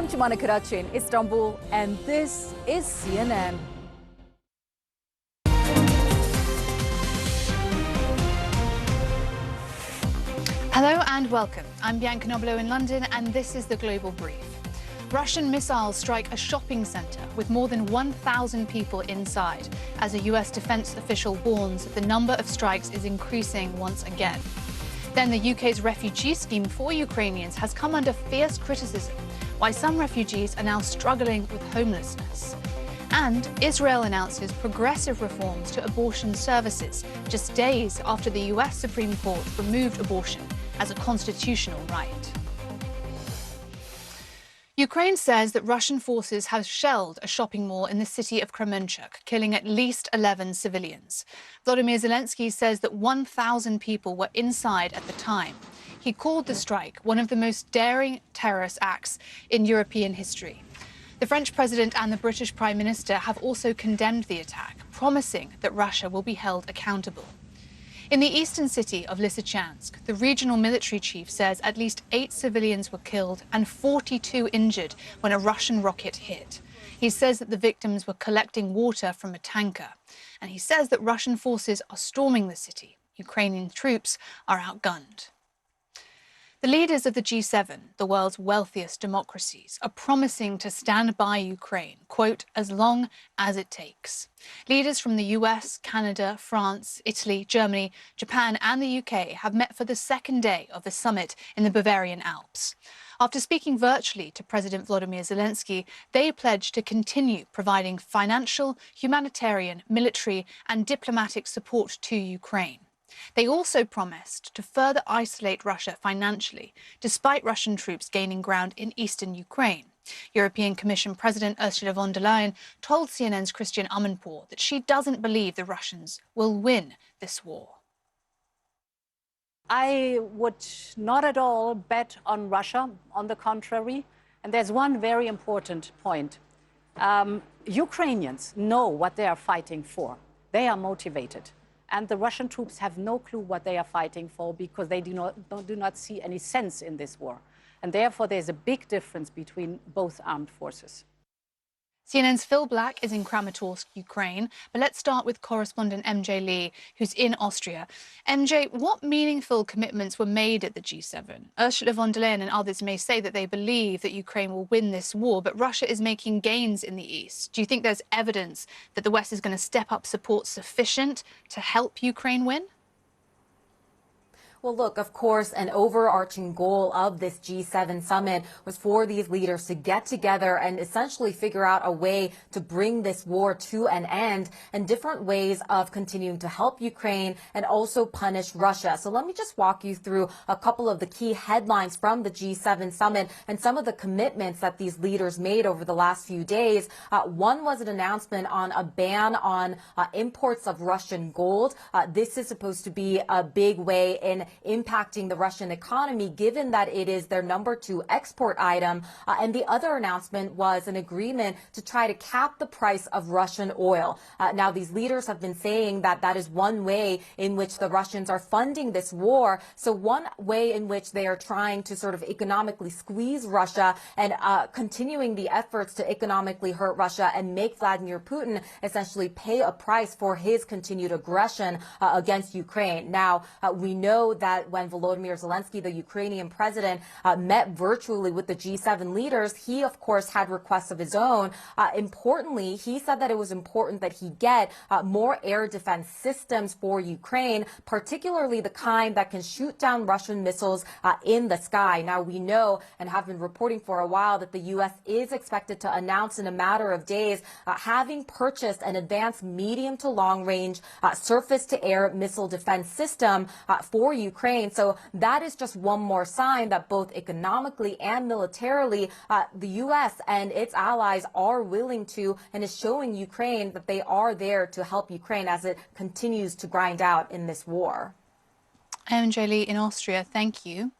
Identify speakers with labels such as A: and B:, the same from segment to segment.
A: I'm Jumana Karachi in Istanbul, and this is CNN.
B: Hello and welcome. I'm Bianca Nobilo in London, and this is the Global Brief. Russian missiles strike a shopping centre with more than 1,000 people inside, as a US defence official warns that the number of strikes is increasing once again. Then the UK's refugee scheme for Ukrainians has come under fierce criticism, why some refugees are now struggling with homelessness. And Israel announces progressive reforms to abortion services just days after the US Supreme Court removed abortion as a constitutional right. Ukraine says that Russian forces have shelled a shopping mall in the city of Kremenchuk, killing at least 11 civilians. Volodymyr Zelensky says that 1,000 people were inside at the time. He called the strike one of the most daring terrorist acts in European history. The French president and the British Prime Minister have also condemned the attack, promising that Russia will be held accountable. In the eastern city of Lysychansk, the regional military chief says at least 8 civilians were killed and 42 injured when a Russian rocket hit. He says that the victims were collecting water from a tanker. And he says that Russian forces are storming the city. Ukrainian troops are outgunned. The leaders of the G7, the world's wealthiest democracies, are promising to stand by Ukraine, quote, as long as it takes. Leaders from the US, Canada, France, Italy, Germany, Japan and the UK have met for the second day of the summit in the Bavarian Alps. After speaking virtually to President Volodymyr Zelensky, they pledged to continue providing financial, humanitarian, military and diplomatic support to Ukraine. They also promised to further isolate Russia financially, despite Russian troops gaining ground in eastern Ukraine. European Commission President Ursula von der Leyen told CNN's Christian Amanpour that she doesn't believe the Russians will win this war.
A: I would not at all bet on Russia, on the contrary. And there's one very important point. Ukrainians know what they are fighting for. They are motivated. And the Russian troops have no clue what they are fighting for because they do not see any sense in this war. And therefore, there's a big difference between both armed forces.
B: CNN's Phil Black is in Kramatorsk, Ukraine. But let's start with correspondent MJ Lee, who's in Austria. MJ, what meaningful commitments were made at the G7? Ursula von der Leyen and others may say that they believe that Ukraine will win this war, but Russia is making gains in the east. Do you think there's evidence that the West is going to step up support sufficient to help Ukraine win?
C: Well, look, of course, an overarching goal of this G7 summit was for these leaders to get together and essentially figure out a way to bring this war to an end and different ways of continuing to help Ukraine and also punish Russia. So let me just walk you through a couple of the key headlines from the G7 summit and some of the commitments that these leaders made over the last few days. One was an announcement on a ban on imports of Russian gold. This is supposed to be a big way in impacting the Russian economy, given that it is their #2 export item. And the other announcement was an agreement to try to cap the price of Russian oil. Now, these leaders have been saying that that is one way in which the Russians are funding this war. So one way in which they are trying to sort of economically squeeze Russia and continuing the efforts to economically hurt Russia and make Vladimir Putin essentially pay a price for his continued aggression against Ukraine. Now, we know that when Volodymyr Zelensky, the Ukrainian president, met virtually with the G7 leaders, he, of course, had requests of his own. Importantly, he said that it was important that he get more air defense systems for Ukraine, particularly the kind that can shoot down Russian missiles in the sky. Now, we know and have been reporting for a while that the U.S. is expected to announce in a matter of days having purchased an advanced medium to long range surface-to-air missile defense system for Ukraine. So that is just one more sign that both economically and militarily, the U.S. and its allies are willing to and is showing Ukraine that they are there to help Ukraine as it continues to grind out in this war.
B: MJ Lee in Austria, thank you.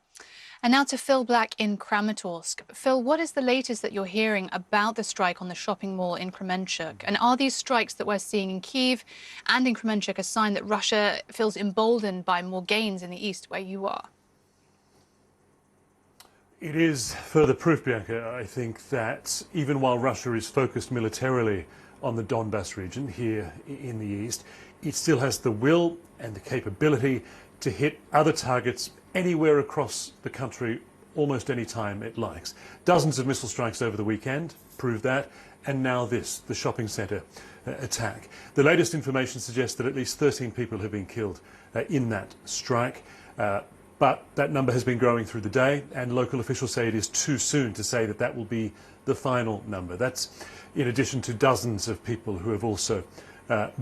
B: And now to Phil Black in Kramatorsk. Phil, what is the latest that you're hearing about the strike on the shopping mall in Kremenchuk? And are these strikes that we're seeing in Kyiv and in Kremenchuk a sign that Russia feels emboldened by more gains in the east where you are?
D: It is further proof, Bianca, I think, that even while Russia is focused militarily on the Donbas region here in the east, it still has the will and the capability to hit other targets anywhere across the country almost any time it likes. Dozens of missile strikes over the weekend prove that, and now this, the shopping centre attack. The latest information suggests that at least 13 people have been killed in that strike. But that number has been growing through the day, and local officials say it is too soon to say that that will be the final number. That's in addition to dozens of people who have also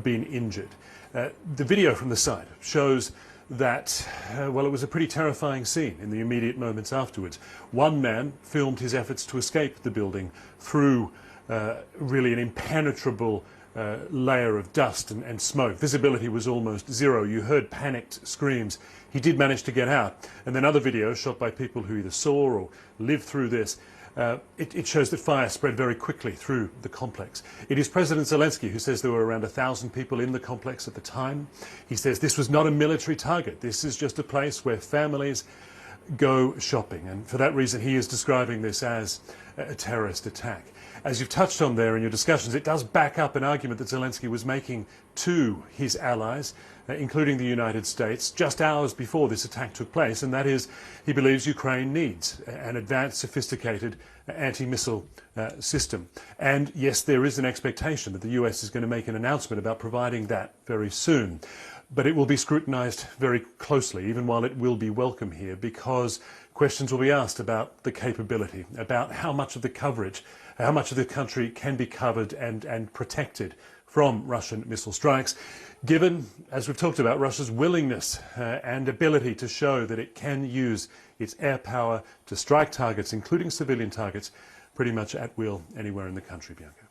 D: been injured. The video from the site shows that, well, it was a pretty terrifying scene in the immediate moments afterwards. One man filmed his efforts to escape the building through really an impenetrable layer of dust and smoke. Visibility was almost zero. You heard panicked screams. He did manage to get out. And then other videos shot by people who either saw or lived through this, it shows that fire spread very quickly through the complex. It is President Zelensky who says there were around 1,000 people in the complex at the time. He says this was not a military target. This is just a place where families go shopping. And for that reason, he is describing this as a terrorist attack. As you've touched on there in your discussions, it does back up an argument that Zelensky was making to his allies, including the United States, just hours before this attack took place, and that is he believes Ukraine needs an advanced, sophisticated anti-missile system. And yes, there is an expectation that the US is going to make an announcement about providing that very soon. But it will be scrutinised very closely, even while it will be welcome here, because questions will be asked about the capability, about how much of the coverage, how much of the country can be covered and protected from Russian missile strikes, given, as we've talked about, Russia's willingness and ability to show that it can use its air power to strike targets, including civilian targets, pretty much at will anywhere in the country, Bianca.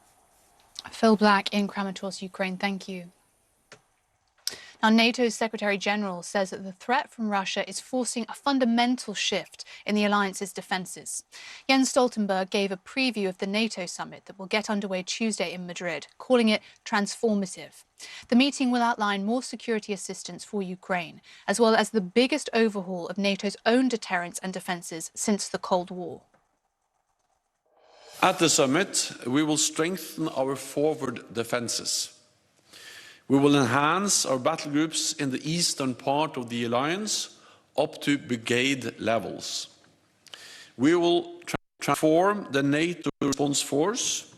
B: Phil Black in Kramatorsk, Ukraine. Thank you. Now, NATO's Secretary-General says that the threat from Russia is forcing a fundamental shift in the alliance's defences. Jens Stoltenberg gave a preview of the NATO summit that will get underway Tuesday in Madrid, calling it transformative. The meeting will outline more security assistance for Ukraine, as well as the biggest overhaul of NATO's own deterrence and defences since the Cold War.
E: At the summit, we will strengthen our forward defences. We will enhance our battle groups in the eastern part of the alliance up to brigade levels. We will transform the NATO response force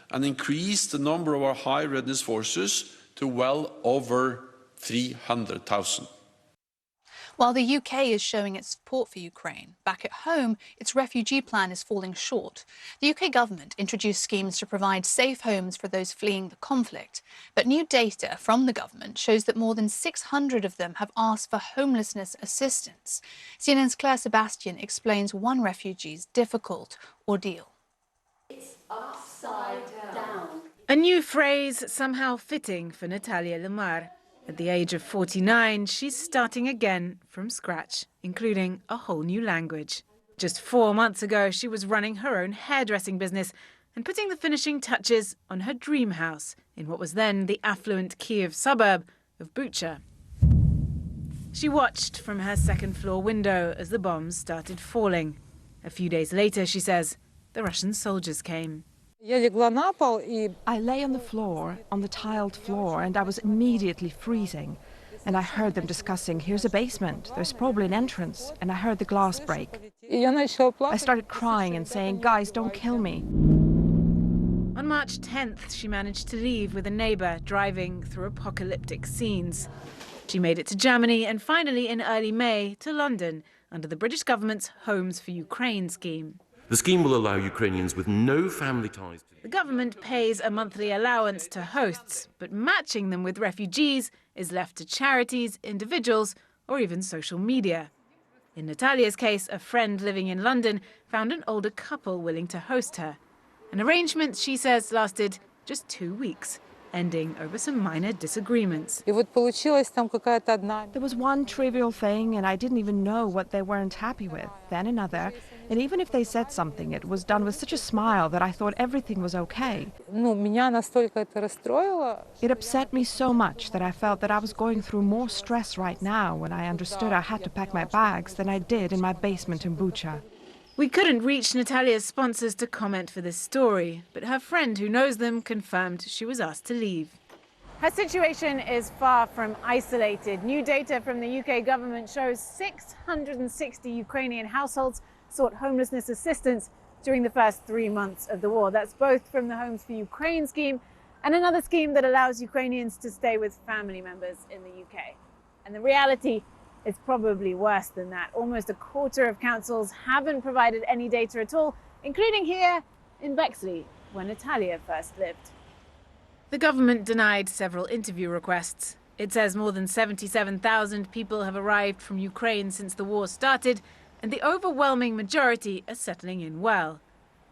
E: and increase the number of our high readiness forces to well over 300,000.
B: While the UK is showing its support for Ukraine, back at home, its refugee plan is falling short. The UK government introduced schemes to provide safe homes for those fleeing the conflict. But new data from the government shows that more than 600 of them have asked for homelessness assistance. CNN's Claire Sebastian explains one refugee's difficult ordeal.
F: It's upside down.
G: A new phrase somehow fitting for Natalia Lemar. At the age of 49, she's starting again from scratch, including a whole new language. Just 4 months ago, she was running her own hairdressing business and putting the finishing touches on her dream house in what was then the affluent Kiev suburb of Bucha. She watched from her second-floor window as the bombs started falling. A few days later, she says, the Russian soldiers came.
H: I lay on the floor, on the tiled floor, and I was immediately freezing. And I heard them discussing, here's a basement, there's probably an entrance, and I heard the glass break. I started crying and saying, guys, don't kill me.
G: On March 10th, she managed to leave with a neighbour, driving through apocalyptic scenes. She made it to Germany and finally, in early May, to London, under the British government's Homes for Ukraine scheme.
I: The scheme will allow Ukrainians with no family ties to...
G: The government pays a monthly allowance to hosts, but matching them with refugees is left to charities, individuals, or even social media. In Natalia's case, a friend living in London found an older couple willing to host her. An arrangement, she says, lasted just 2 weeks, ending over some minor disagreements.
H: There was one trivial thing, and I didn't even know what they weren't happy with, then another. And even if they said something, it was done with such a smile that I thought everything was okay. It upset me so much that I felt that I was going through more stress right now when I understood I had to pack my bags than I did in my basement in Bucha.
G: We couldn't reach Natalia's sponsors to comment for this story, but her friend who knows them confirmed she was asked to leave. Her situation is far from isolated. New data from the UK government shows 660 Ukrainian households sought homelessness assistance during the first 3 months of the war. That's both from the Homes for Ukraine scheme and another scheme that allows Ukrainians to stay with family members in the UK. And the reality is probably worse than that. Almost a quarter of councils haven't provided any data at all, including here in Bexley, where Natalia first lived. The government denied several interview requests. It says more than 77,000 people have arrived from Ukraine since the war started, and the overwhelming majority are settling in well.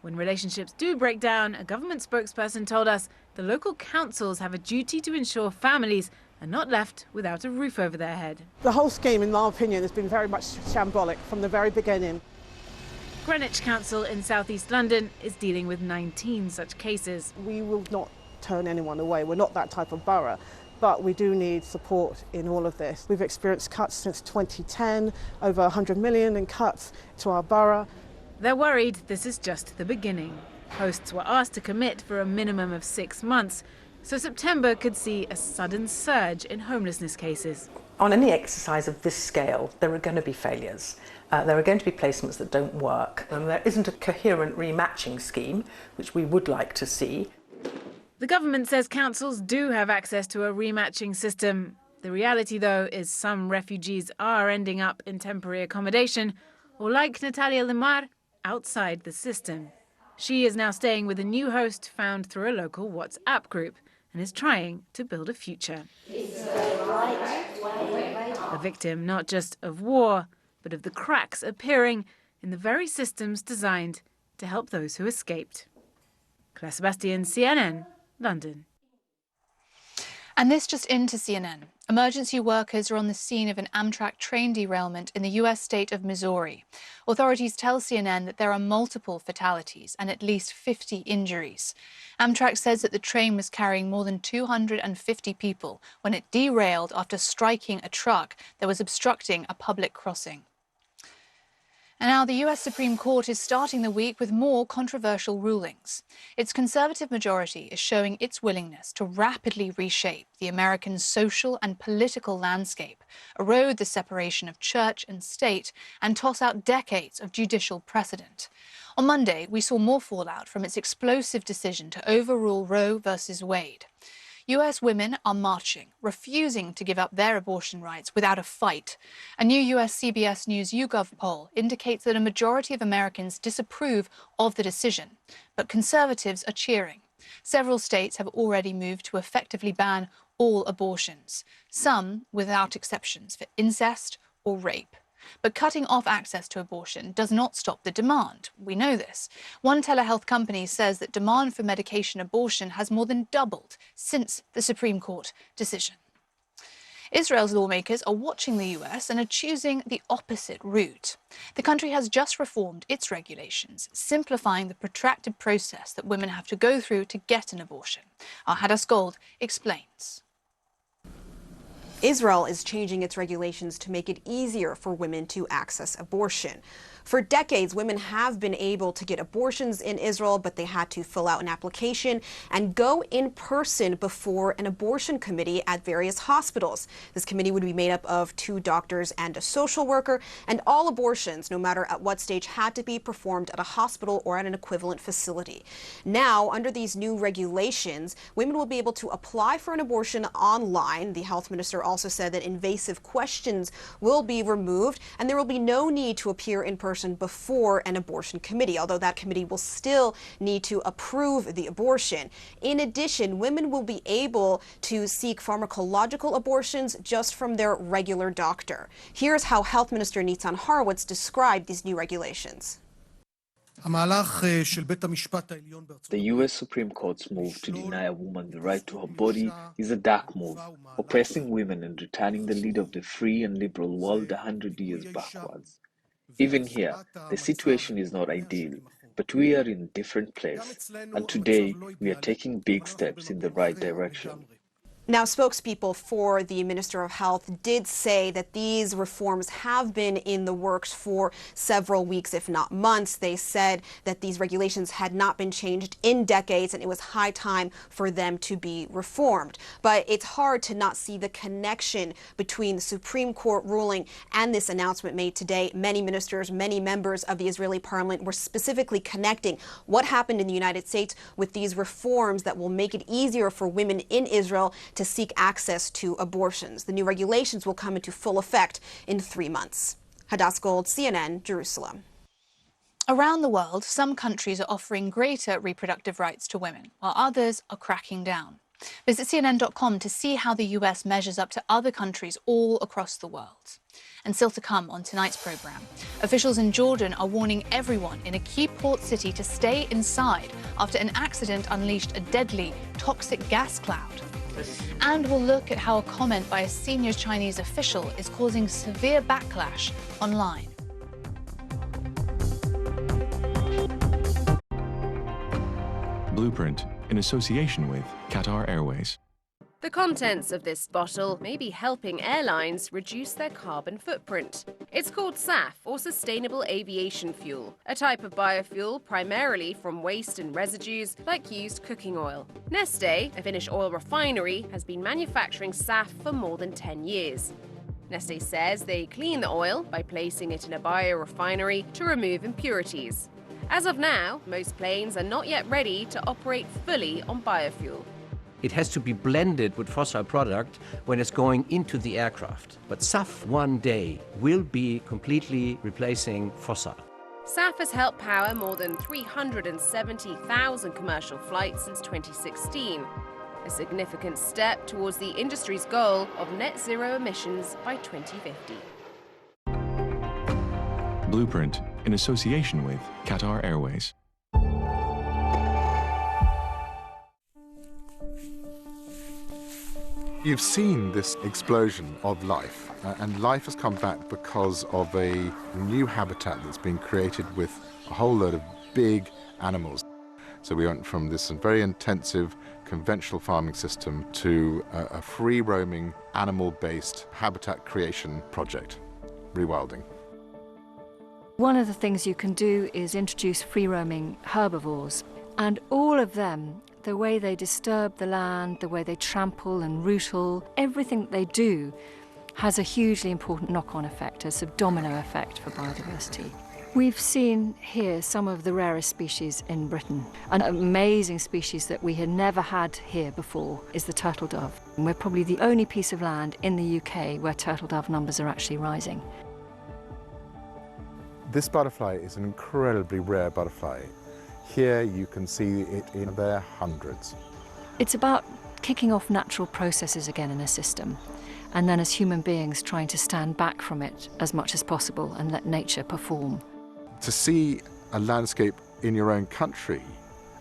G: When relationships do break down, a government spokesperson told us the local councils have a duty to ensure families are not left without a roof over their head.
J: The whole scheme, in my opinion, has been very much shambolic from the very beginning.
G: Greenwich Council in southeast London is dealing with 19 such cases.
J: We will not turn anyone away. We're not that type of borough, but we do need support in all of this. We've experienced cuts since 2010, over 100 million in cuts to our borough.
G: They're worried this is just the beginning. Hosts were asked to commit for a minimum of 6 months, so September could see a sudden surge in homelessness cases.
K: On any exercise of this scale, there are going to be failures. There are going to be placements that don't work, and there isn't a coherent rematching scheme, which we would like to see.
G: The government says councils do have access to a rematching system. The reality, though, is some refugees are ending up in temporary accommodation, or like Natalia Limar, outside the system. She is now staying with a new host found through a local WhatsApp group and is trying to build a future. A victim not just of war, but of the cracks appearing in the very systems designed to help those who escaped. Claire Sebastian, CNN, London.
B: And this just into CNN. Emergency workers are on the scene of an Amtrak train derailment in the U.S. state of Missouri. Authorities tell CNN that there are multiple fatalities and at least 50 injuries. Amtrak says that the train was carrying more than 250 people when it derailed after striking a truck that was obstructing a public crossing. And now the US Supreme Court is starting the week with more controversial rulings. Its conservative majority is showing its willingness to rapidly reshape the American social and political landscape, erode the separation of church and state, and toss out decades of judicial precedent. On Monday, we saw more fallout from its explosive decision to overrule Roe versus Wade. US women are marching, refusing to give up their abortion rights without a fight. A new US CBS News YouGov poll indicates that a majority of Americans disapprove of the decision, but conservatives are cheering. Several states have already moved to effectively ban all abortions, some without exceptions for incest or rape. But cutting off access to abortion does not stop the demand. We know this. One telehealth company says that demand for medication abortion has more than doubled since the Supreme Court decision. Israel's lawmakers are watching the US and are choosing the opposite route. The country has just reformed its regulations, simplifying the protracted process that women have to go through to get an abortion. Our Hadas Gold explains.
L: Israel is changing its regulations to make it easier for women to access abortion. For decades, women have been able to get abortions in Israel, but they had to fill out an application and go in person before an abortion committee at various hospitals. This committee would be made up of 2 doctors and a social worker, and all abortions, no matter at what stage, had to be performed at a hospital or at an equivalent facility. Now, under these new regulations, women will be able to apply for an abortion online. The health minister also said that invasive questions will be removed, and there will be no need to appear in person before an abortion committee, although that committee will still need to approve the abortion. In addition, women will be able to seek pharmacological abortions just from their regular doctor. Here's how Health Minister Nitzan Horowitz described these new regulations.
M: The US Supreme Court's move to deny a woman the right to her body is a dark move, oppressing women and returning the lead of the free and liberal world 100 years backwards. Even here, the situation is not ideal, but we are in a different place, and today we are taking big steps in the right direction.
L: Now, spokespeople for the Minister of Health did say that these reforms have been in the works for several weeks, if not months. They said that these regulations had not been changed in decades and it was high time for them to be reformed. But it's hard to not see the connection between the Supreme Court ruling and this announcement made today. Many ministers, many members of the Israeli parliament were specifically connecting what happened in the United States with these reforms that will make it easier for women in Israel to seek access to abortions. The new regulations will come into full effect in 3 months. Hadass Gold, CNN, Jerusalem.
B: Around the world, some countries are offering greater reproductive rights to women, while others are cracking down. Visit CNN.com to see how the US measures up to other countries all across the world. And still to come on tonight's programme, officials in Jordan are warning everyone in a key port city to stay inside after an accident unleashed a deadly, toxic gas cloud. And we'll look at how a comment by a senior Chinese official is causing severe backlash online.
N: Blueprint, in association with Qatar Airways.
O: The contents of this bottle may be helping airlines reduce their carbon footprint. It's called SAF, or Sustainable Aviation Fuel, a type of biofuel primarily from waste and residues like used cooking oil. Neste, a Finnish oil refinery, has been manufacturing SAF for more than 10 years. Neste says they clean the oil by placing it in a biorefinery to remove impurities. As of now, most planes are not yet ready to operate fully on biofuel.
P: It has to be blended with fossil product when it's going into the aircraft. But SAF one day will be completely replacing fossil.
O: SAF has helped power more than 370,000 commercial flights since 2016. A significant step towards the industry's goal of net zero emissions by 2050.
N: Blueprint, in association with Qatar Airways.
Q: You've seen this explosion of life, and life has come back because of a new habitat that's been created with a whole load of big animals. So we went from this very intensive conventional farming system to a free-roaming, animal-based habitat creation project, rewilding.
R: One of the things you can do is introduce free-roaming herbivores, and all of them, the way they disturb the land, the way they trample and rootle, everything that they do has a hugely important knock-on effect, a sort of domino effect for biodiversity. We've seen here some of the rarest species in Britain. An amazing species that we had never had here before is the turtle dove. And we're probably the only piece of land in the UK where turtle dove numbers are actually rising.
Q: This butterfly is an incredibly rare butterfly. Here you can see it in their hundreds.
R: It's about kicking off natural processes again in a system, and then as human beings trying to stand back from it as much as possible and let nature perform.
Q: To see a landscape in your own country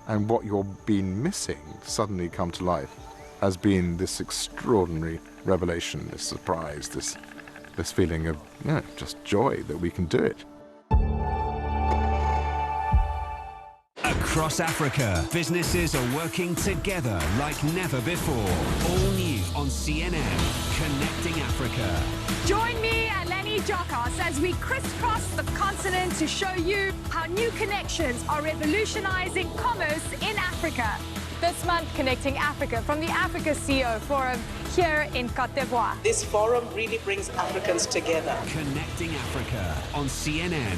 Q: and what you've been missing suddenly come to life has been this extraordinary revelation, this surprise, this feeling of just joy that we can do it.
S: Across Africa, businesses are working together like never before. All new on CNN, Connecting Africa.
T: Join me and Lenny Jokos as we crisscross the continent to show you how new connections are revolutionizing commerce in Africa. This month, Connecting Africa from the Africa CEO Forum here in Côte d'Ivoire.
U: This forum really brings Africans together.
S: Connecting Africa on CNN,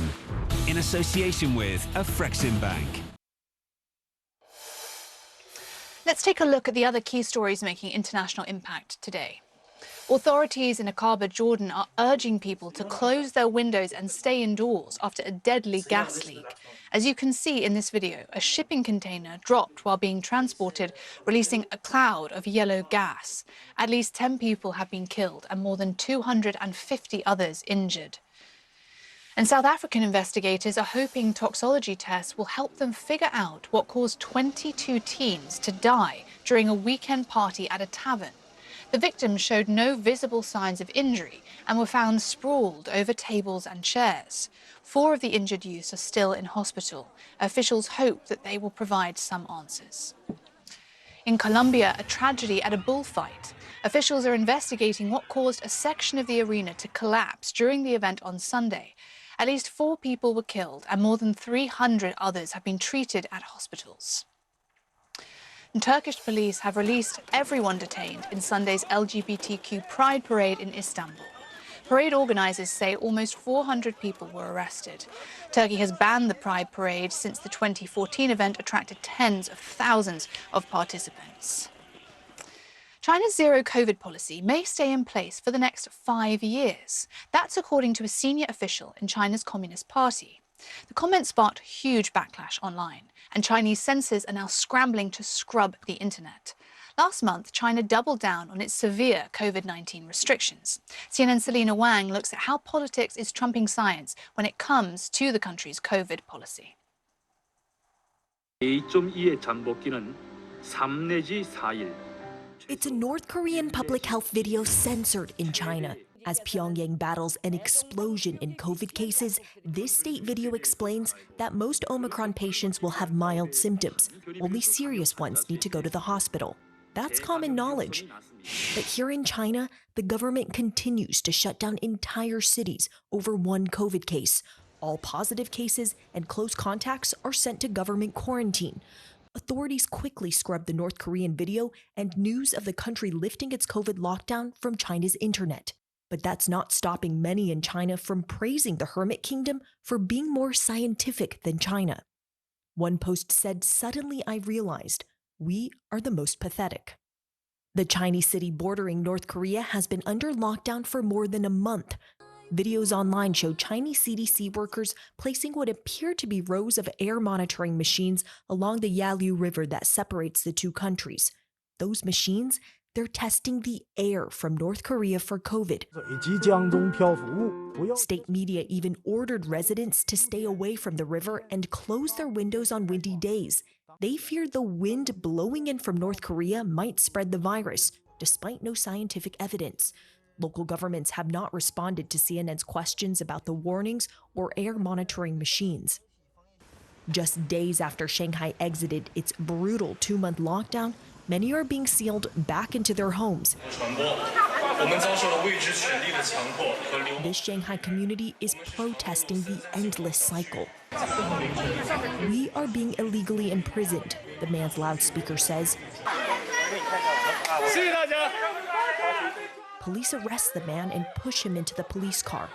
S: in association with Afreximbank.
B: Let's take a look at the other key stories making international impact today. Authorities in Aqaba, Jordan are urging people to close their windows and stay indoors after a deadly gas leak. As you can see in this video, a shipping container dropped while being transported, releasing a cloud of yellow gas. At least 10 people have been killed and more than 250 others injured. And South African investigators are hoping toxicology tests will help them figure out what caused 22 teens to die during a weekend party at a tavern. The victims showed no visible signs of injury and were found sprawled over tables and chairs. 4 of the injured youths are still in hospital. Officials hope that they will provide some answers. In Colombia, a tragedy at a bullfight. Officials are investigating what caused a section of the arena to collapse during the event on Sunday. At least 4 people were killed and more than 300 others have been treated at hospitals. And Turkish police have released everyone detained in Sunday's LGBTQ Pride Parade in Istanbul. Parade organisers say almost 400 people were arrested. Turkey has banned the Pride Parade since the 2014 event attracted tens of thousands of participants. China's zero-COVID policy may stay in place for the next 5 years. That's according to a senior official in China's Communist Party. The comment sparked huge backlash online, and Chinese censors are now scrambling to scrub the internet. Last month, China doubled down on its severe COVID-19 restrictions. CNN's Selina Wang looks at how politics is trumping science when it comes to the country's COVID policy.
A: It's a North Korean public health video censored in China. As Pyongyang battles an explosion in COVID cases, this state video explains that most Omicron patients will have mild symptoms. Only serious ones need to go to the hospital. That's common knowledge. But here in China, the government continues to shut down entire cities over one COVID case. All positive cases and close contacts are sent to government quarantine. Authorities quickly scrubbed the North Korean video and news of the country lifting its COVID lockdown from China's internet. But that's not stopping many in China from praising the Hermit Kingdom for being more scientific than China. One post said, "Suddenly I realized we are the most pathetic." The Chinese city bordering North Korea has been under lockdown for more than a month. Videos online show Chinese CDC workers placing what appear to be rows of air monitoring machines along the Yalu River that separates the two countries. Those machines, they're testing the air from North Korea for COVID. State media even ordered residents to stay away from the river and close their windows on windy days. They feared the wind blowing in from North Korea might spread the virus, despite no scientific evidence. Local governments have not responded to CNN's questions about the warnings or air monitoring machines. Just days after Shanghai exited its brutal 2-month lockdown, many are being sealed back into their homes. This Shanghai community is protesting the endless cycle. "We are being illegally imprisoned," the man's loudspeaker says. Police arrest the man and push him into the police car.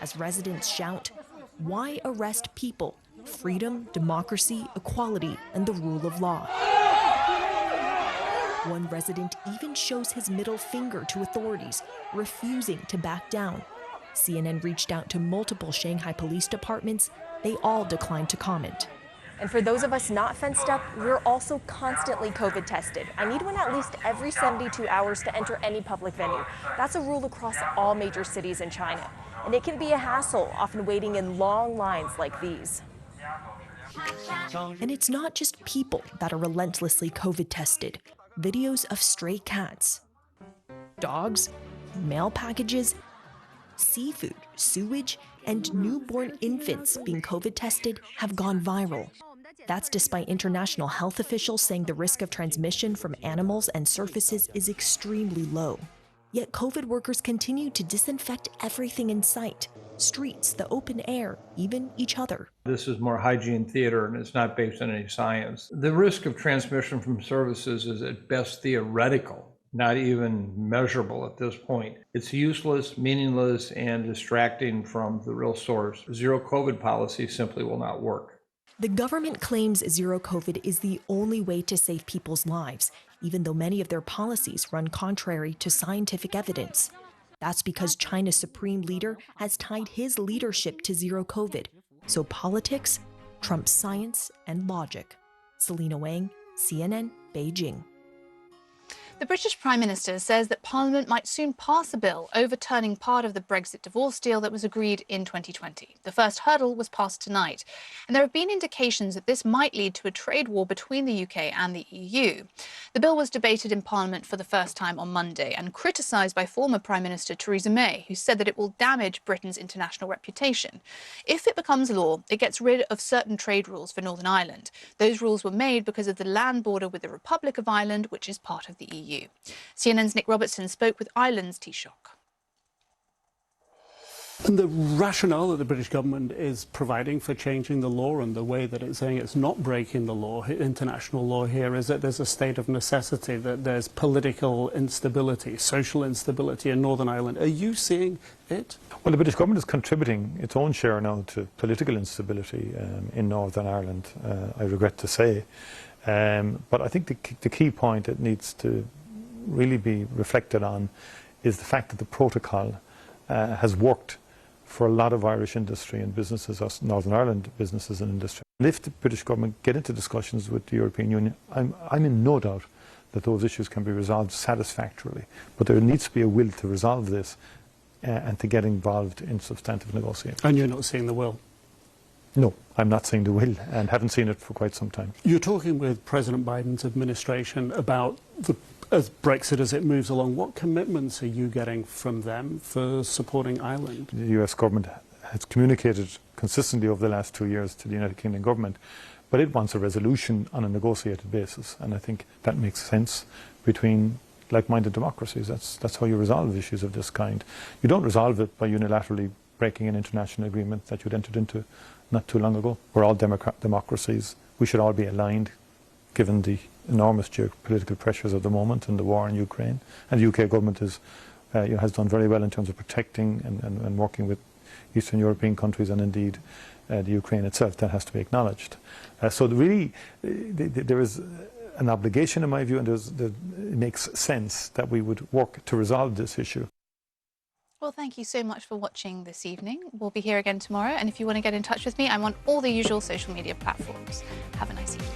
A: As residents shout, "Why arrest people? Freedom, democracy, equality, and the rule of law." One resident even shows his middle finger to authorities, refusing to back down. CNN reached out to multiple Shanghai police departments. They all declined to comment.
V: And for those of us not fenced up, we're also constantly COVID tested. I need one at least every 72 hours to enter any public venue. That's a rule across all major cities in China. And it can be a hassle, often waiting in long lines like these.
A: And it's not just people that are relentlessly COVID tested. Videos of stray cats, dogs, mail packages, seafood, sewage, and newborn infants being COVID tested have gone viral. That's despite international health officials saying the risk of transmission from animals and surfaces is extremely low. Yet COVID workers continue to disinfect everything in sight: streets, the open air, even each other.
W: This is more hygiene theater and it's not based on any science. The risk of transmission from surfaces is at best theoretical, not even measurable at this point. It's useless, meaningless, and distracting from the real source. Zero COVID policy simply will not work.
A: The government claims zero COVID is the only way to save people's lives, even though many of their policies run contrary to scientific evidence. That's because China's supreme leader has tied his leadership to zero COVID. So politics trumps science and logic. Selina Wang, CNN, Beijing.
B: The British Prime Minister says that Parliament might soon pass a bill overturning part of the Brexit divorce deal that was agreed in 2020. The first hurdle was passed tonight, and there have been indications that this might lead to a trade war between the UK and the EU. The bill was debated in Parliament for the first time on Monday and criticised by former Prime Minister Theresa May, who said that it will damage Britain's international reputation. If it becomes law, it gets rid of certain trade rules for Northern Ireland. Those rules were made because of the land border with the Republic of Ireland, which is part of the EU. CNN's Nick Robertson spoke with Ireland's Taoiseach.
C: And the rationale that the British government is providing for changing the law and the way that it's saying it's not breaking the law, international law here, is that there's a state of necessity, that there's political instability, social instability in Northern Ireland. Are you seeing it?
D: Well, the British government is contributing its own share now to political instability in Northern Ireland, I regret to say. But I think the key point that needs to really be reflected on is the fact that the protocol has worked for a lot of Irish industry and businesses, Northern Ireland businesses and industry. And if the British government get into discussions with the European Union, I'm in no doubt that those issues can be resolved satisfactorily. But there needs to be a will to resolve this and to get involved in substantive negotiations. And you're not seeing the will? No, I'm not seeing the will and haven't seen it for quite some time. You're talking with President Biden's administration about as Brexit as it moves along. What commitments are you getting from them for supporting Ireland? The US government has communicated consistently over the last 2 years to the United Kingdom government, but it wants a resolution on a negotiated basis, and I think that makes sense between like-minded democracies. That's how you resolve issues of this kind. You don't resolve it by unilaterally breaking an international agreement that you'd entered into not too long ago. We're all democracies. We should all be aligned, given the enormous geopolitical pressures of the moment and the war in Ukraine. And the UK government has done very well in terms of protecting and working with Eastern European countries and indeed the Ukraine itself. That has to be acknowledged. So really, there is an obligation in my view, and it makes sense that we would work to resolve this issue.
B: Well, thank you so much for watching this evening. We'll be here again tomorrow, and if you want to get in touch with me, I'm on all the usual social media platforms. Have a nice evening.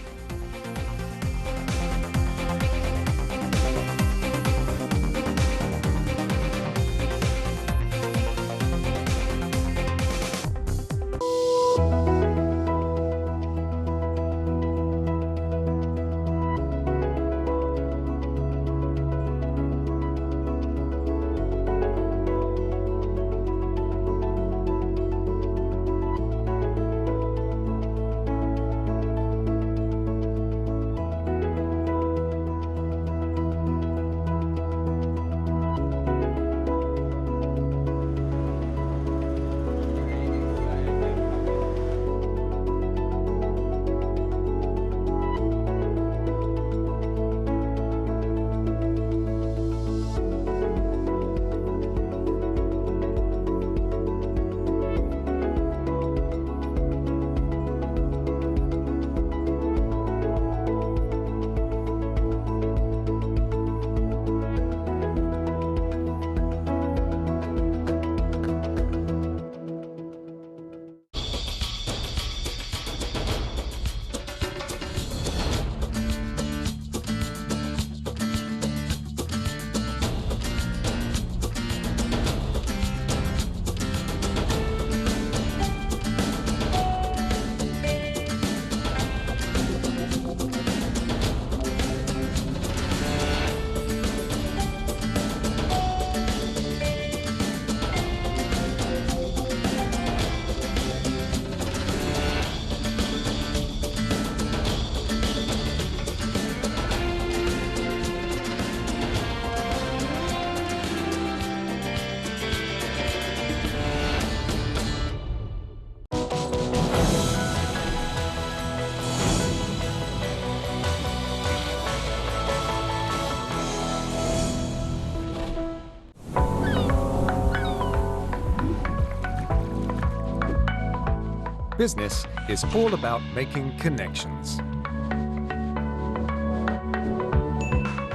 E: Business is all about making connections.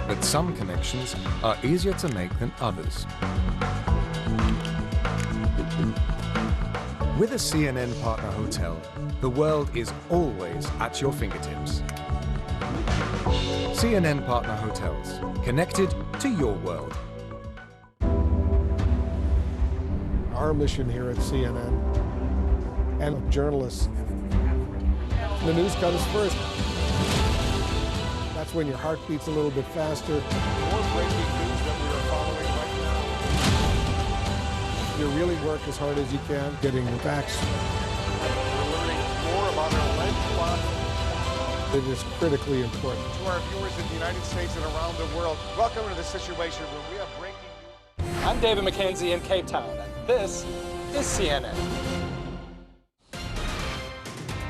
E: But some connections are easier to make than others. With a CNN partner hotel, the world is always at your fingertips. CNN partner hotels, connected to your world.
X: Our mission here at CNN and journalists, the news comes first. That's That's when your heart beats a little bit faster.
Q: More breaking news that we are following right now.
X: You really work as hard as you can, getting the backs.
Q: We're learning more about our leg clot.
X: It is critically important.
Q: To our viewers in the United States and around the world, welcome to the Situation Room. We have breaking news.
F: I'm David McKenzie in Cape Town, and this is CNN.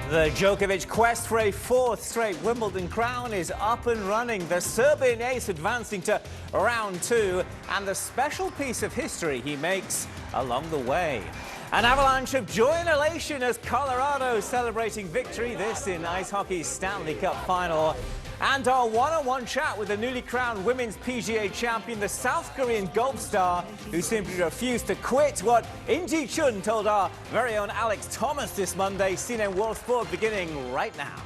H: The Djokovic quest for a fourth straight Wimbledon crown is up and running. The Serbian ace advancing to round two, and the special piece of history he makes along the way. An avalanche of joy and elation as Colorado celebrating victory, this in ice hockey's Stanley Cup final. And our one-on-one chat with the newly crowned women's PGA champion, the South Korean golf star, who simply refused to quit. What In Ji Chun told our very own Alex Thomas this Monday. CNN World Sport beginning right now.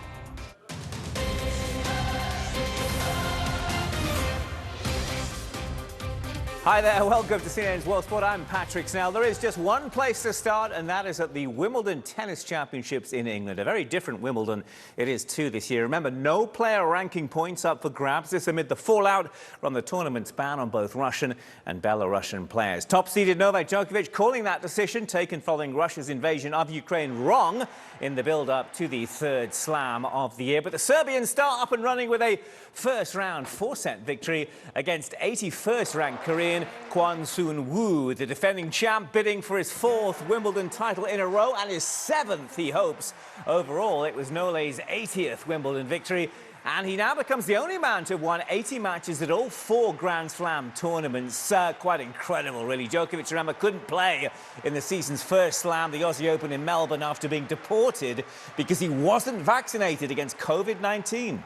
H: Hi there, welcome to CNN's World Sport. I'm Patrick Snell. There is just one place to start, and that is at the Wimbledon Tennis Championships in England. A very different Wimbledon it is too this year. Remember, no player ranking points up for grabs. This amid the fallout from the tournament's ban on both Russian and Belarusian players. Top-seeded Novak Djokovic calling that decision taken following Russia's invasion of Ukraine wrong in the build-up to the third slam of the year. But the Serbians start up and running with a first-round four-set victory against 81st-ranked Korean Kwon Soon-woo, the defending champ, bidding for his fourth Wimbledon title in a row and his seventh, he hopes. Overall, it was Nole's 80th Wimbledon victory, and he now becomes the only man to have won 80 matches at all four Grand Slam tournaments. Quite incredible, really. Djokovic, remember, couldn't play in the season's first slam, the Aussie Open in Melbourne, after being deported because he wasn't vaccinated against COVID-19.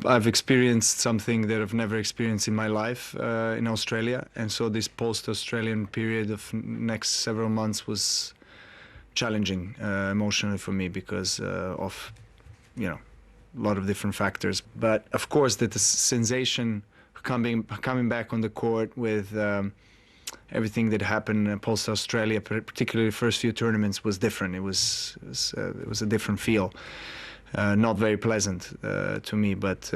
I: I've experienced something that I've never experienced in my life in Australia, and so this post-Australian period of next several months was challenging emotionally for me because of, you know, a lot of different factors. But of course, that the sensation coming back on the court with everything that happened post-Australia, particularly the first few tournaments, was different. It was a different feel. Not very pleasant to me, but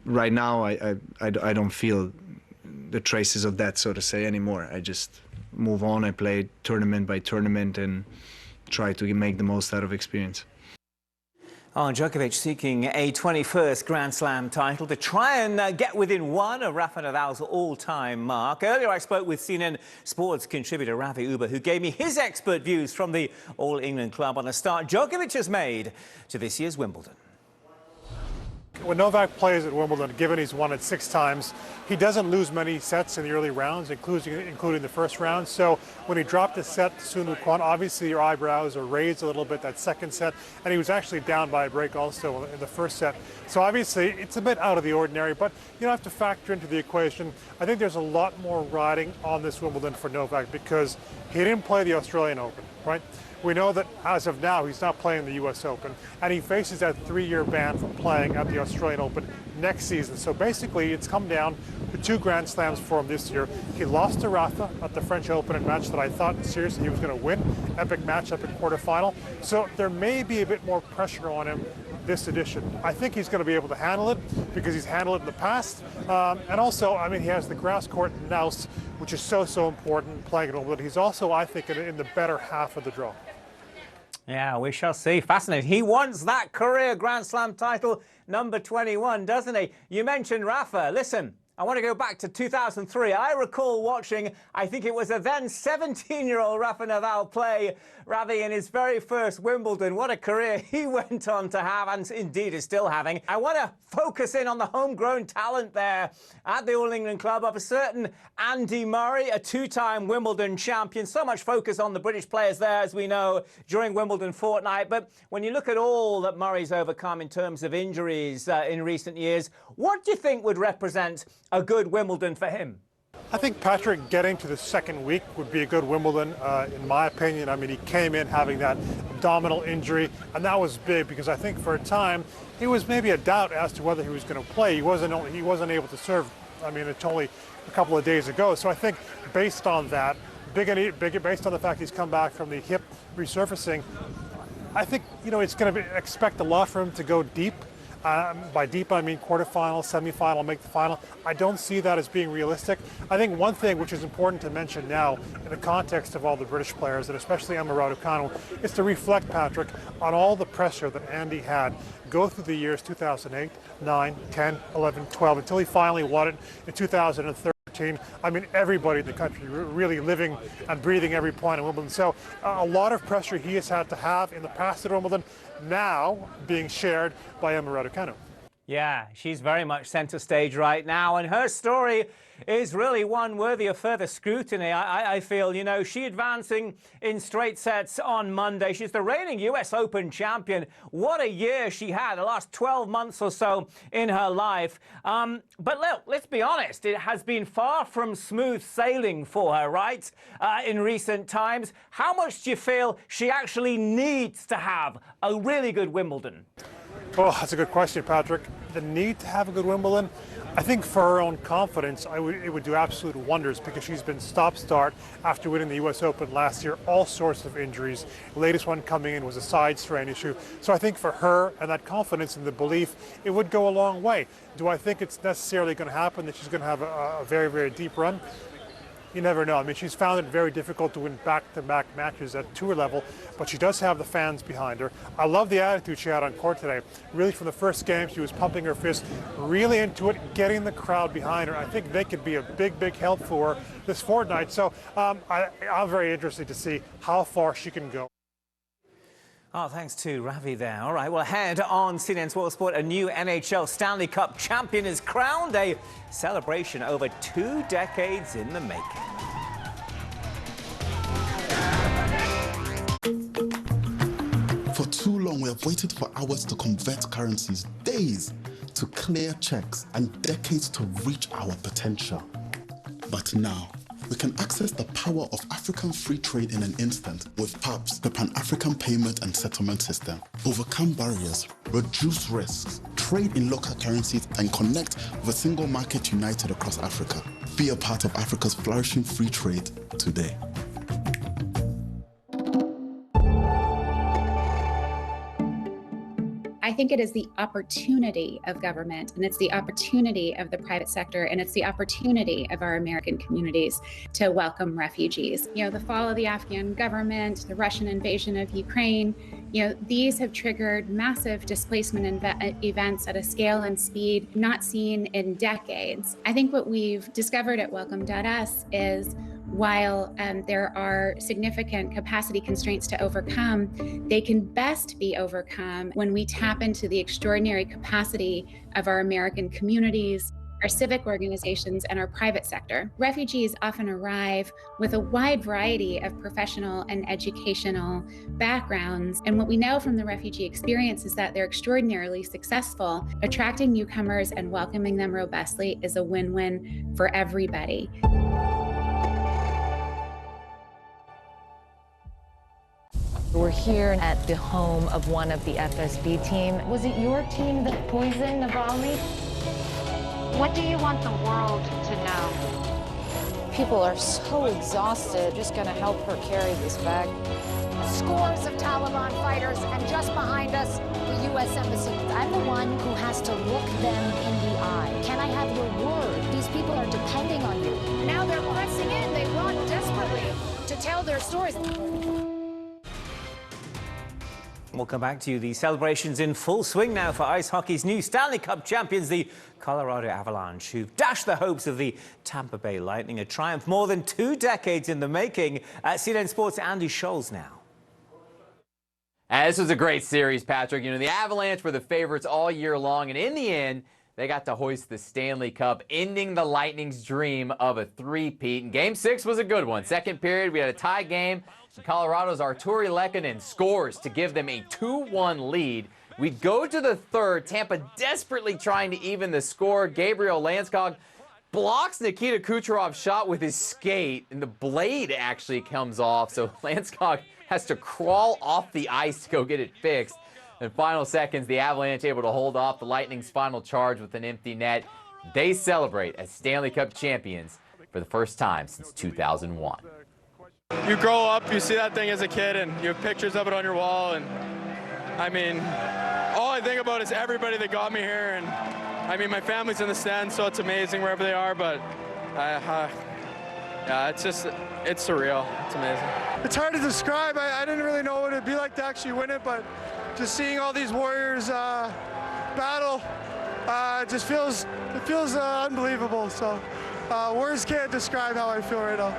I: right now I don't feel the traces of that, so to say, anymore. I just move on. I play tournament by tournament and try to make the most out of experience.
H: Oh, Djokovic seeking a 21st Grand Slam title to try and get within one of Rafa Nadal's all-time mark. Earlier I spoke with CNN Sports contributor Ravi Uber, who gave me his expert views from the All England club on the start Djokovic has made to this year's Wimbledon.
X: When Novak plays at Wimbledon, given he's won it 6 times, he doesn't lose many sets in the early rounds, including the first round. So when he dropped a set to Soon-woo Kwon, obviously your eyebrows are raised a little bit that second set, and he was actually down by a break also in the first set. So obviously it's a bit out of the ordinary, but you don't have to factor into the equation. I think there's a lot more riding on this Wimbledon for Novak because he didn't play the Australian Open, right? We know that as of now, he's not playing the U.S. Open, and he faces that 3-year ban from playing at the Australian Open next season. So basically, it's come down to 2 Grand Slams for him this year. He lost to Rafa at the French Open, a match that I thought seriously he was going to win. Epic match, epic quarterfinal. So there may be a bit more pressure on him this edition. I think he's going to be able to handle it because he's handled it in the past. And also, I mean, he has the grass court Naus, which is so important playing at Wimbledon. He's also, I think, in the better half of the draw.
H: Yeah, we shall see. Fascinating. He wants that career Grand Slam title number 21, doesn't he? You mentioned Rafa. Listen, I want to go back to 2003. I recall watching, I think it was a then 17-year-old Rafa Nadal play Ravi in his very first Wimbledon. What a career he went on to have, and indeed is still having. I want to focus in on the homegrown talent there at the All England club of a certain Andy Murray, a 2-time Wimbledon champion. So much focus on the British players there, as we know, during Wimbledon fortnight. But when you look at all that Murray's overcome in terms of injuries in recent years, what do you think would represent a good Wimbledon for him?
X: I think Patrick getting to the second week would be a good Wimbledon, in my opinion. I mean, he came in having that abdominal injury, and that was big because I think for a time it was maybe a doubt as to whether he was going to play. He wasn't able to serve. I mean, it's only a couple of days ago. So I think based on that, based on the fact he's come back from the hip resurfacing, I think, you know, it's going to expect a lot for him to go deep. By deep, I mean quarterfinal, semifinal, make the final. I don't see that as being realistic. I think one thing which is important to mention now in the context of all the British players, and especially Emma Raducanu, is to reflect, Patrick, on all the pressure that Andy had go through the years 2008, 9, 10, 11, 12, until he finally won it in 2013. I mean, everybody in the country really living and breathing every point in Wimbledon. So a lot of pressure he has had to have in the past at Wimbledon, now being shared by Emma Raducanu.
H: Yeah, she's very much centre stage right now, and her story is really one worthy of further scrutiny. I feel, you know, she advancing in straight sets on Monday. She's the reigning US Open champion. What a year she had, the last 12 months or so in her life. But look, let's be honest, it has been far from smooth sailing for her, right, in recent times. How much do you feel she actually needs to have a really good Wimbledon?
X: Oh, that's a good question, Patrick. The need to have a good Wimbledon, I think for her own confidence, it would do absolute wonders, because she's been stop-start after winning the US Open last year, all sorts of injuries. The latest one coming in was a side strain issue. So I think for her and that confidence and the belief, it would go a long way. Do I think it's necessarily going to happen that she's going to have a very, very deep run? You never know. I mean, she's found it very difficult to win back-to-back matches at tour level, but she does have the fans behind her. I love the attitude she had on court today. Really, from the first game, she was pumping her fist, really into it, getting the crowd behind her. I think they could be a big, big help for her this fortnight. So I'm very interested to see how far she can go.
H: Oh, thanks to Ravi there. All right, well, ahead on CNN's World Sport, a new NHL Stanley Cup champion is crowned, a celebration over 2 decades in the making.
G: For too long, we have waited for hours to convert currencies, days to clear checks, and decades to reach our potential. But now, we can access the power of African free trade in an instant with PAPS, the Pan-African Payment and Settlement System. Overcome barriers, reduce risks, trade in local currencies, and connect with a single market united across Africa. Be a part of Africa's flourishing free trade today.
J: I think it is the opportunity of government, and it's the opportunity of the private sector, and it's the opportunity of our American communities to welcome refugees. You know, the fall of the Afghan government, the Russian invasion of Ukraine, you know, these have triggered massive displacement events at a scale and speed not seen in decades. I think what we've discovered at Welcome.us is while there are significant capacity constraints to overcome, they can best be overcome when we tap into the extraordinary capacity of our American communities, our civic organizations, and our private sector. Refugees often arrive with a wide variety of professional and educational backgrounds. And what we know from the refugee experience is that they're extraordinarily successful. Attracting newcomers and welcoming them robustly is a win-win for everybody.
K: We're here at the home of one of the FSB team. Was it your team that poisoned Navalny?
M: What do you want the world to know?
K: People are so exhausted. Just gonna help her carry this bag.
M: Scores of Taliban fighters, and just behind us, the U.S. Embassy. I'm the one who has to look them in the eye. Can I have your word? These people are depending on you.
T: Now they're pressing in. They want desperately to tell their stories.
H: We'll come back to you. The celebrations in full swing now for ice hockey's new Stanley Cup champions, the Colorado Avalanche, who've dashed the hopes of the Tampa Bay Lightning. A triumph more than 2 decades in the making. CNN Sports' Andy Scholes now.
Y: This was a great series, Patrick. You know, the Avalanche were the favorites all year long, and in the end, they got to hoist the Stanley Cup, ending the Lightning's dream of a three-peat. And Game 6 was a good one. Second period, we had a tie game. Colorado's Artturi Lehkonen scores to give them a 2-1 lead. We go to the third. Tampa desperately trying to even the score. Gabriel Landeskog blocks Nikita Kucherov's shot with his skate, and the blade actually comes off. So Landeskog has to crawl off the ice to go get it fixed. In final seconds, the Avalanche able to hold off the Lightning's final charge with an empty net. They celebrate as Stanley Cup champions for the first time since 2001.
Z: You grow up, you see that thing as a kid, and you have pictures of it on your wall, and I mean, all
L: I think about is everybody that got me here, and I mean, my family's in the stands, so it's amazing wherever they are, but yeah, it's surreal. It's amazing.
N: It's hard to describe. I didn't really know what it'd be like to actually win it, but just seeing all these Warriors battle just feels unbelievable. So words can't describe how I feel right now.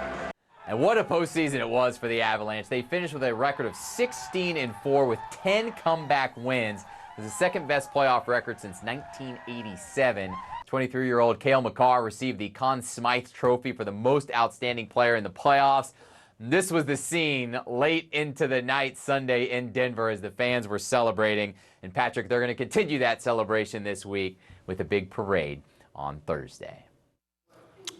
Y: And what a postseason it was for the Avalanche. They finished with a record of 16-4 with 10 comeback wins. It was the second best playoff record since 1987. 23-year-old Cale Makar received the Conn Smythe Trophy for the most outstanding player in the playoffs. This was the scene late into the night Sunday in Denver as the fans were celebrating. And Patrick, they're going to continue that celebration this week with a big parade on Thursday.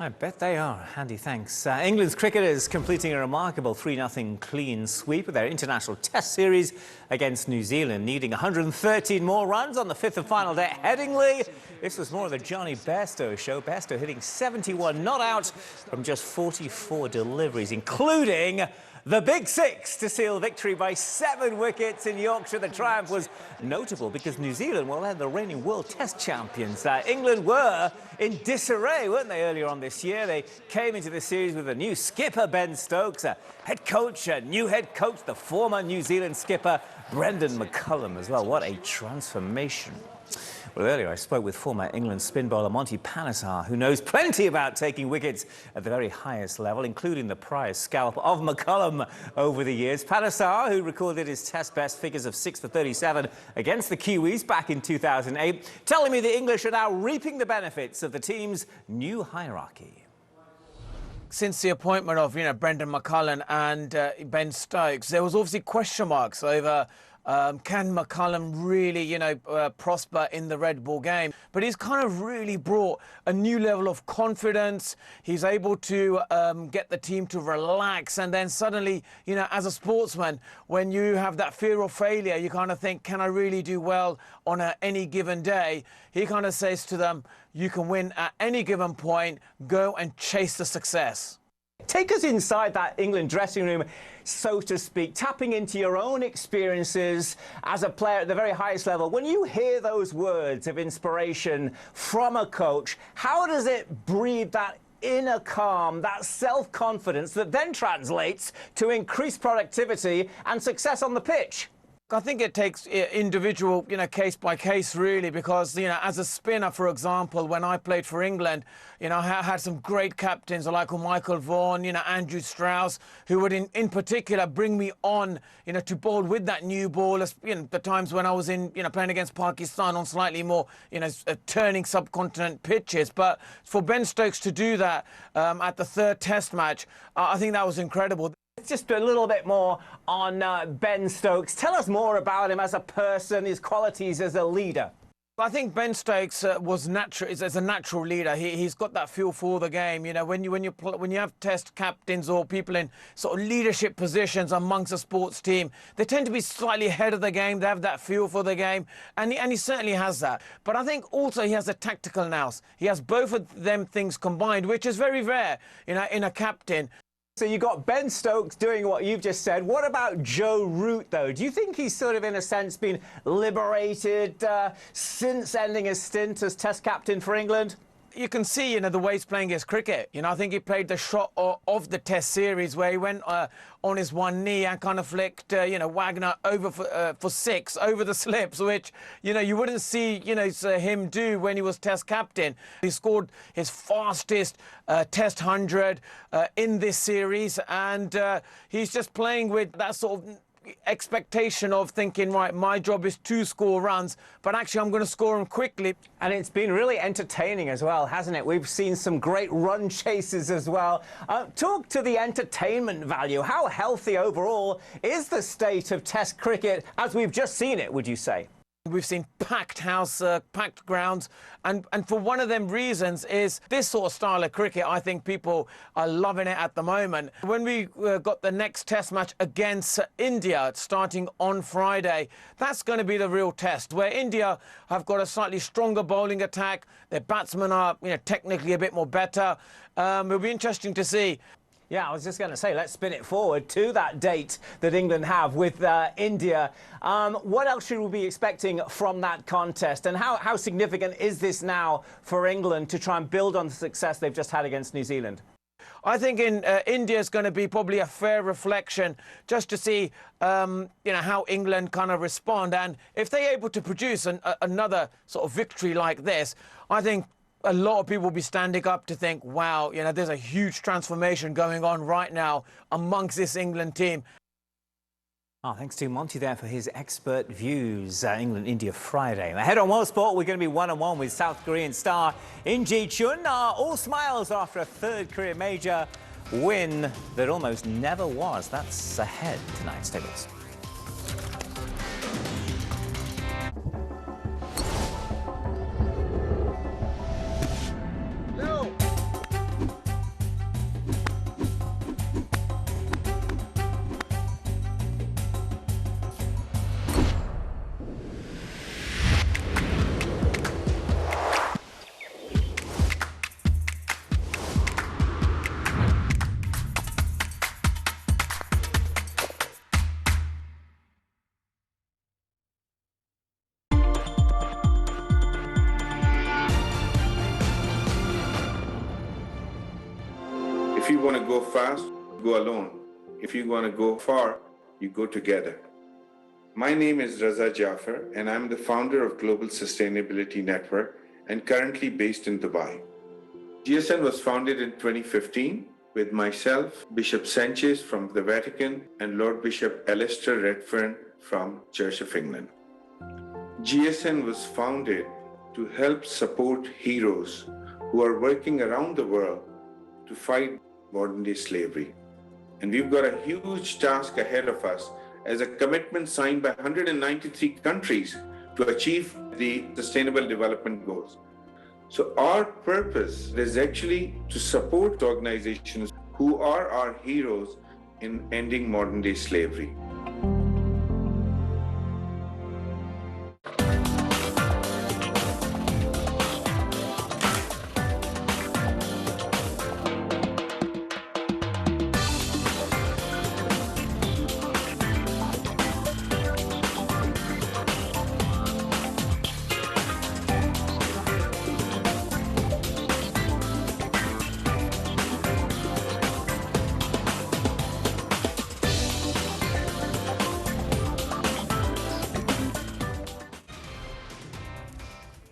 H: I bet they are. Andy, thanks. England's cricketers completing a remarkable 3-0 clean sweep of their international test series against New Zealand, needing 113 more runs on the fifth and final day at Headingley. This was more of the Johnny Bairstow show. Bairstow hitting 71 not out from just 44 deliveries, including the Big Six to seal victory by 7 wickets in Yorkshire. The triumph was notable because New Zealand, well, they're the reigning world test champions. England were in disarray, weren't they, earlier on this year? They came into the series with a new skipper, Ben Stokes, a new head coach, the former New Zealand skipper, Brendan McCullum as well. What a transformation. Well, earlier I spoke with former England spin bowler Monty Panesar, who knows plenty about taking wickets at the very highest level, including the prize scalp of McCullum over the years. Panesar, who recorded his test best figures of 6 for 37 against the Kiwis back in 2008, telling me the English are now reaping the benefits of the team's new hierarchy.
O: Since the appointment of, Brendan McCullum and Ben Stokes, there was obviously question marks over can McCullum really, prosper in the red ball game? But he's kind of really brought a new level of confidence. He's able to get the team to relax. And then suddenly, as a sportsman, when you have that fear of failure, you kind of think, can I really do well on any given day? He kind of says to them, you can win at any given point. Go and chase the success.
H: Take us inside that England dressing room, so to speak, tapping into your own experiences as a player at the very highest level. When you hear those words of inspiration from a coach, how does it breed that inner calm, that self-confidence that then translates to increased productivity and success on the pitch?
O: I think it takes individual, case by case, really, because, as a spinner, for example, when I played for England, I had some great captains like Michael Vaughan, Andrew Strauss, who would in particular bring me on, to bowl with that new ball, the times when I was playing against Pakistan on slightly more, turning subcontinent pitches. But for Ben Stokes to do that at the third test match, I think that was incredible.
H: Just a little bit more on Ben Stokes. Tell us more about him as a person, his qualities as a leader.
O: I think Ben Stokes is a natural leader. He's got that feel for the game. When you have test captains or people in sort of leadership positions amongst a sports team, they tend to be slightly ahead of the game. They have that feel for the game, and he certainly has that. But I think also he has a tactical nous. He has both of them things combined, which is very rare, in a captain.
H: So you got Ben Stokes doing what you've just said. What about Joe Root, though? Do you think he's sort of, in a sense, been liberated since ending his stint as Test captain for England?
O: You can see, the way he's playing his cricket. I think he played the shot of the Test series where he went on his one knee and kind of flicked, Wagner over for 6 over the slips, which, you wouldn't see, him do when he was Test captain. He scored his fastest Test 100 in this series, and he's just playing with that sort of expectation of thinking, right, my job is to score runs, but actually I'm going to score them quickly.
H: And it's been really entertaining as well, hasn't it? We've seen some great run chases as well. Talk to the entertainment value. How healthy overall is the state of Test cricket as we've just seen it, would you say?
O: We've seen packed house, packed grounds, and for one of them reasons is this sort of style of cricket. I think people are loving it at the moment. When we got the next test match against India starting on Friday, that's going to be the real test, where India have got a slightly stronger bowling attack. Their batsmen are, technically a bit more better. It'll be interesting to see.
H: Yeah, I was just going to say, let's spin it forward to that date that England have with India. What else should we be expecting from that contest? And how significant is this now for England to try and build on the success they've just had against New Zealand?
O: I think in India is going to be probably a fair reflection just to see, how England kind of respond. And if they're able to produce another sort of victory like this, I think a lot of people will be standing up to think, wow, there's a huge transformation going on right now amongst this England team.
H: Oh, thanks to Monty there for his expert views. England-India Friday. Ahead on World Sport, we're going to be one-on-one with South Korean star In Ji-chun. All smiles after a third career major win that almost never was. That's ahead tonight. Stay with us.
P: If you want to go fast, go alone. If you want to go far, you go together. My name is Raza Jaffer, and I'm the founder of Global Sustainability Network and currently based in Dubai. GSN was founded in 2015 with myself, Bishop Sanchez from the Vatican, and Lord Bishop Alistair Redfern from Church of England. GSN was founded to help support heroes who are working around the world to fight modern-day slavery. And we've got a huge task ahead of us as a commitment signed by 193 countries to achieve the Sustainable Development Goals. So our purpose is actually to support organizations who are our heroes in ending modern-day slavery.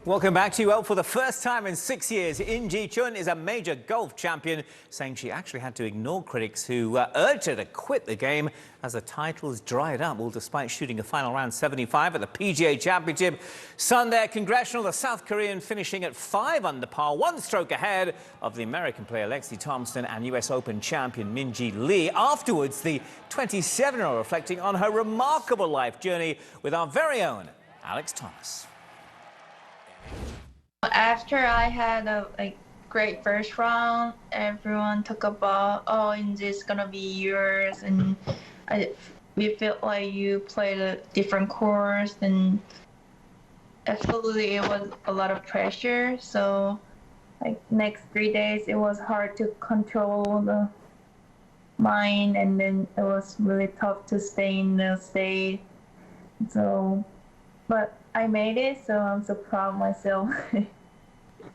H: Welcome back to you. Well, for the first time in 6 years, In Ji-chun is a major golf champion, saying she actually had to ignore critics who urged her to quit the game as the titles dried up. Well, despite shooting a final round 75 at the PGA Championship Sunday, Congressional, the South Korean finishing at 5 under par, 1 stroke ahead of the American player Lexi Thompson and US Open champion Minjee Lee. Afterwards, the 27-year-old reflecting on her remarkable life journey with our very own Alex Thomas.
R: After I had a great first round, everyone talked about, oh, it's gonna be yours, and we felt like you played a different course, and absolutely it was a lot of pressure. So like next 3 days it was hard to control the mind, and then it was really tough to stay in the state. So, but I made it, so I'm so proud of myself.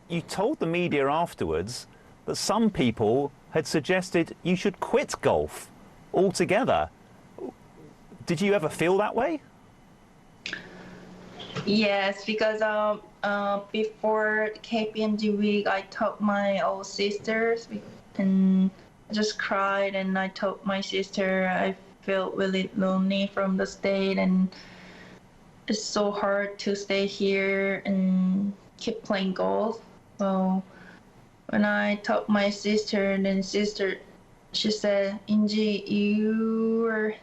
S: You told the media afterwards that some people had suggested you should quit golf altogether. Did you ever feel that way?
R: Yes, because before KPMG week, I told my old sisters, and I just cried, and I told my sister I felt really lonely from the state, and it's so hard to stay here and keep playing golf. So when I told my sister, then she said, Inji, your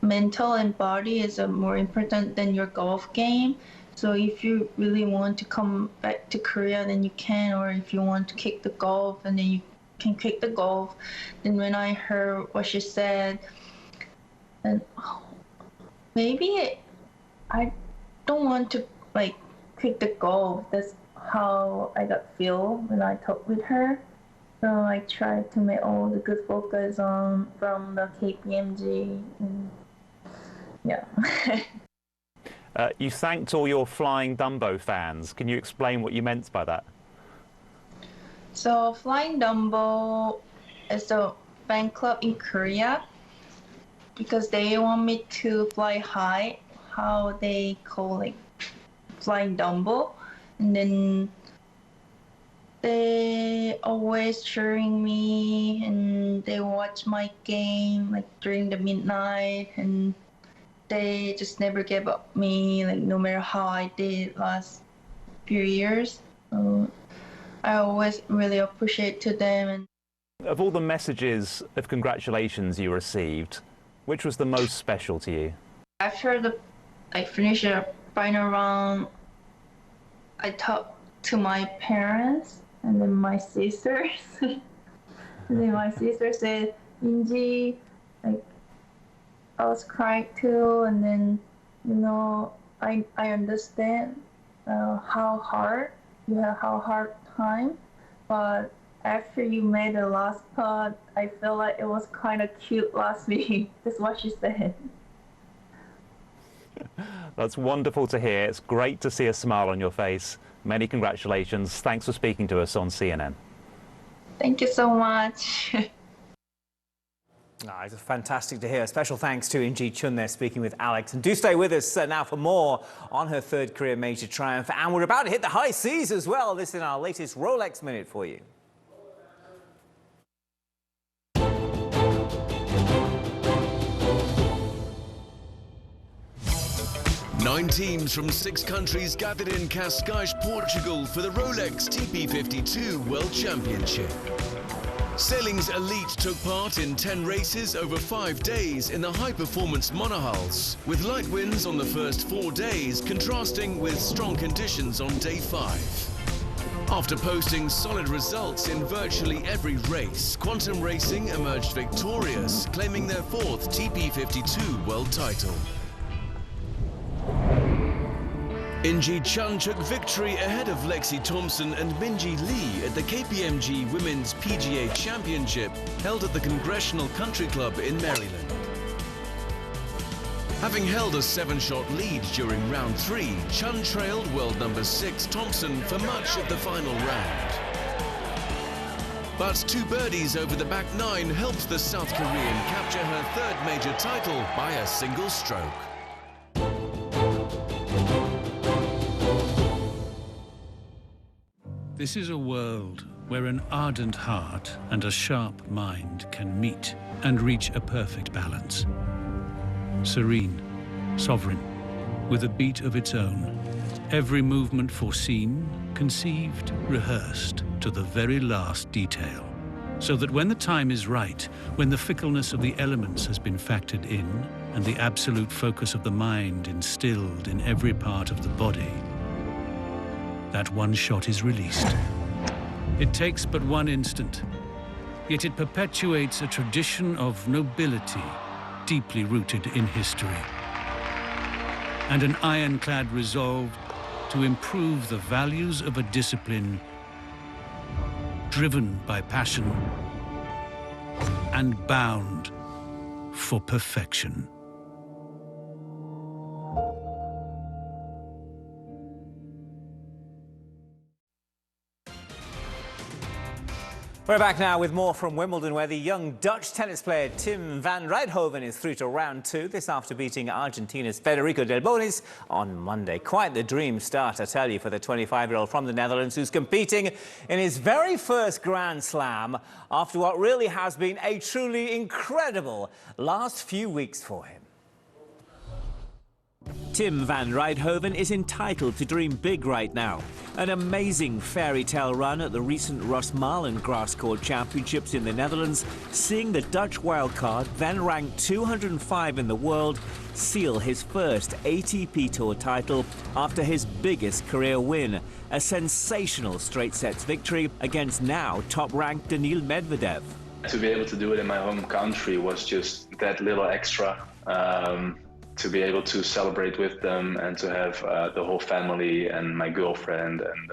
R: mental and body is more important than your golf game. So if you really want to come back to Korea, then you can, or if you want to kick the golf, and then you can kick the golf. Then when I heard what she said, then maybe I don't want to kick the golf. That's how I got feel when I talked with her. So I tried to make all the good focus on from the KPMG. And yeah.
S: You thanked all your Flying Dumbo fans. Can you explain what you meant by that?
R: So Flying Dumbo is a fan club in Korea because they want me to fly high, how they call it Flying Dumbo. And then they always cheering me and they watch my game like during the midnight, and they just never gave up me, like no matter how I did last few years. So I always really appreciate to them. And
S: of all the messages of congratulations you received, which was the most special to you?
R: After I finished the final round, I talked to my parents and then my sisters. And then my sister said, Inji, like, I was crying too, and then, you know, I understand how hard time, but after you made the last putt, I felt like it was kind of cute last week. That's what she said.
S: That's wonderful to hear. It's great to see a smile on your face. Many congratulations. Thanks for speaking to us on CNN.
R: Thank you so much.
H: It's fantastic to hear. Special thanks to Inji Chun there speaking with Alex. And do stay with us now for more on her third career major triumph. And we're about to hit the high seas as well. This is our latest Rolex Minute for you.
A: Nine teams from 6 countries gathered in Cascais, Portugal for the Rolex TP52 World Championship. Sailing's elite took part in 10 races over 5 days in the high-performance monohulls, with light winds on the first 4 days contrasting with strong conditions on day 5. After posting solid results in virtually every race, Quantum Racing emerged victorious, claiming their 4th TP52 world title. Inji Chun took victory ahead of Lexi Thompson and Minji Lee at the KPMG Women's PGA Championship held at the Congressional Country Club in Maryland. Having held a 7-shot lead during round 3, Chun trailed world number 6 Thompson for much of the final round. But 2 birdies over the back 9 helped the South Korean capture her 3rd major title by a single stroke.
C: This is a world where an ardent heart and a sharp mind can meet and reach a perfect balance. Serene, sovereign, with a beat of its own. Every movement foreseen, conceived, rehearsed to the very last detail. So that when the time is right, when the fickleness of the elements has been factored in, and the absolute focus of the mind instilled in every part of the body, that one shot is released. It takes but one instant, yet it perpetuates a tradition of nobility deeply rooted in history, and an ironclad resolve to improve the values of a discipline driven by passion and bound for perfection.
H: We're back now with more from Wimbledon, where the young Dutch tennis player Tim van Rijthoven is through to round 2, this after beating Argentina's Federico Del Bonis on Monday. Quite the dream start, I tell you, for the 25-year-old from the Netherlands, who's competing in his very first Grand Slam after what really has been a truly incredible last few weeks for him. Tim van Rijthoven is entitled to dream big right now. An amazing fairy tale run at the recent Rosmalen Grass Court Championships in the Netherlands, seeing the Dutch wildcard, then ranked 205 in the world, seal his first ATP Tour title after his biggest career win, a sensational straight sets victory against now top-ranked Daniil Medvedev.
U: To be able to do it in my home country was just that little extra. To be able to celebrate with them and to have the whole family and my girlfriend and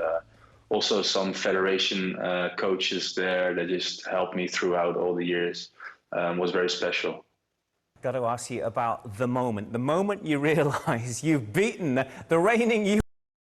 U: also some federation coaches there that just helped me throughout all the years. Was very special.
H: Got to ask you about the moment you realise you've beaten the reigning